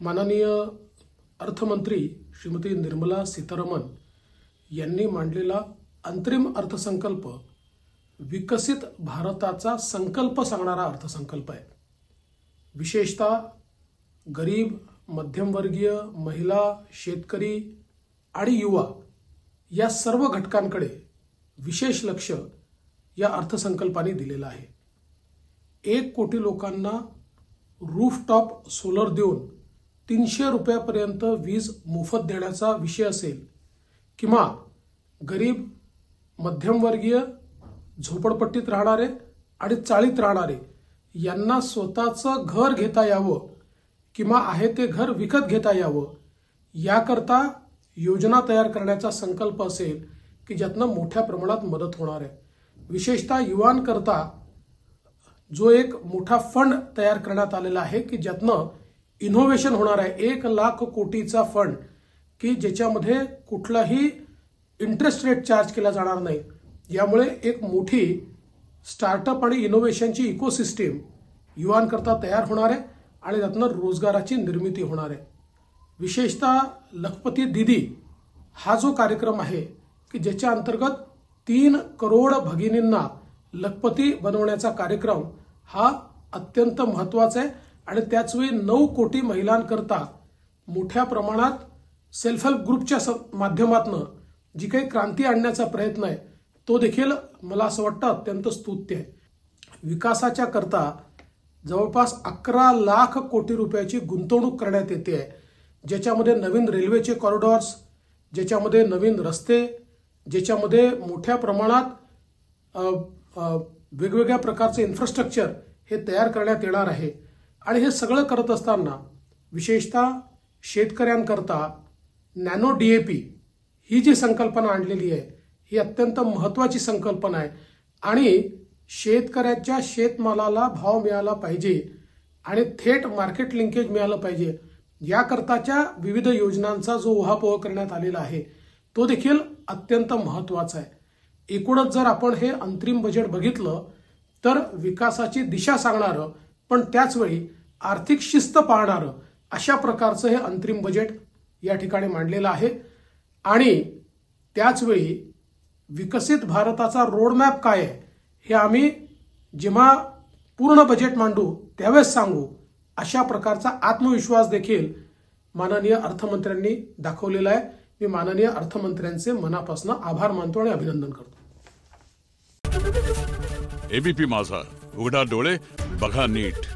माननीय अर्थमंत्री श्रीमती निर्मला सीतारामन यांनी मांडलेला अंतरिम अर्थसंकल्प विकसित भारताचा संकल्प सांगणारा अर्थसंकल्प आहे। विशेषतः गरीब, मध्यमवर्गीय, महिला, शेतकरी आणि युवा या सर्व घटकांकडे विशेष लक्ष या अर्थसंकल्पाने दिलेलं आहे। 1 कोटी लोकांना रूफटॉप सोलर देऊन 300 रुपयापर्यंत वीज मोफत देण्याचा विषय असेल किंवा गरीब, मध्यमवर्गीय, झोपडपट्टीत राहणारे आणि चाळीत राहणारे यांना स्वतःचं घर घेता यावं किंवा आहे ते घर विकत घेता यावं याकरता योजना तयार करण्याचा संकल्प असेल की ज्यातनं मोठ्या प्रमाणात मदत होणार आहे। विशेषतः युवांकरता जो एक मोठा फंड तयार करण्यात आलेला आहे की ज्यातनं इनोव्हेशन होणार आहे। 1 लाख कोटीचा फंड की ज्याच्यामध्ये कुठलाही इंटरेस्ट रेट चार्ज केला जाणार नाही। यामुळे एक मोठी स्टार्टअप आणि इनोव्हेशनची इकोसिस्टीम युवांकरता तयार होणार आहे आणि त्यातनं रोजगाराची निर्मिती होणार आहे। विशेषतः लखपती दीदी हा जो कार्यक्रम आहे की ज्याच्या अंतर्गत 3 करोड भगिनींना लखपती बनवण्याचा कार्यक्रम हा अत्यंत महत्त्वाचा आहे आणि त्याचवेळी 9 कोटी महिलांकरता मोठ्या प्रमाणात सेल्फ हेल्प ग्रुपच्या माध्यमातून जी काही क्रांती आणण्याचा प्रयत्न आहे तो देखील मला असं वाटतं अत्यंत स्तुत्य आहे। विकासाच्या करता जवळपास 11 लाख कोटी रुपयाची गुंतवणूक करण्यात येते आहे, ज्याच्यामध्ये नवीन रेल्वेचे कॉरिडॉर्स, ज्याच्यामध्ये नवीन रस्ते, ज्याच्यामध्ये मोठ्या प्रमाणात वेगवेगळ्या प्रकारचे इन्फ्रास्ट्रक्चर हे तयार करण्यात येणार आहे। आणि हे सगळं करत असताना विशेषतः शेतकऱ्यांकरता नॅनो DAP ही जी संकल्पना आणलेली आहे ही अत्यंत महत्त्वाची संकल्पना आहे आणि शेतकऱ्याच्या शेतमालाला भाव मिळाला पाहिजे आणि थेट मार्केट लिंकेज मिळालं पाहिजे याकरताच्या विविध योजनांचा जो उहापोह करण्यात आलेला आहे तो देखील अत्यंत महत्त्वाचा आहे। एकूणच जर आपण हे अंतरिम बजेट बघितलं तर विकासाची दिशा सांगणारं पण त्याचवेळी आर्थिक शिस्त पाळणारं अशा प्रकारचं हे अंतरिम बजेट या ठिकाणी मांडलेलं आहे आणि त्याचवेळी विकसित भारताचा रोडमॅप काय आहे हे आम्ही जेव्हा पूर्ण बजेट मांडू त्यावेळेस सांगू अशा प्रकारचा आत्मविश्वास देखील माननीय अर्थमंत्र्यांनी दाखवलेला आहे। मी माननीय अर्थमंत्र्यांचे मनापासून आभार मानतो आणि अभिनंदन करतो। ABP माझा, उघडा डोळे बघा नीट।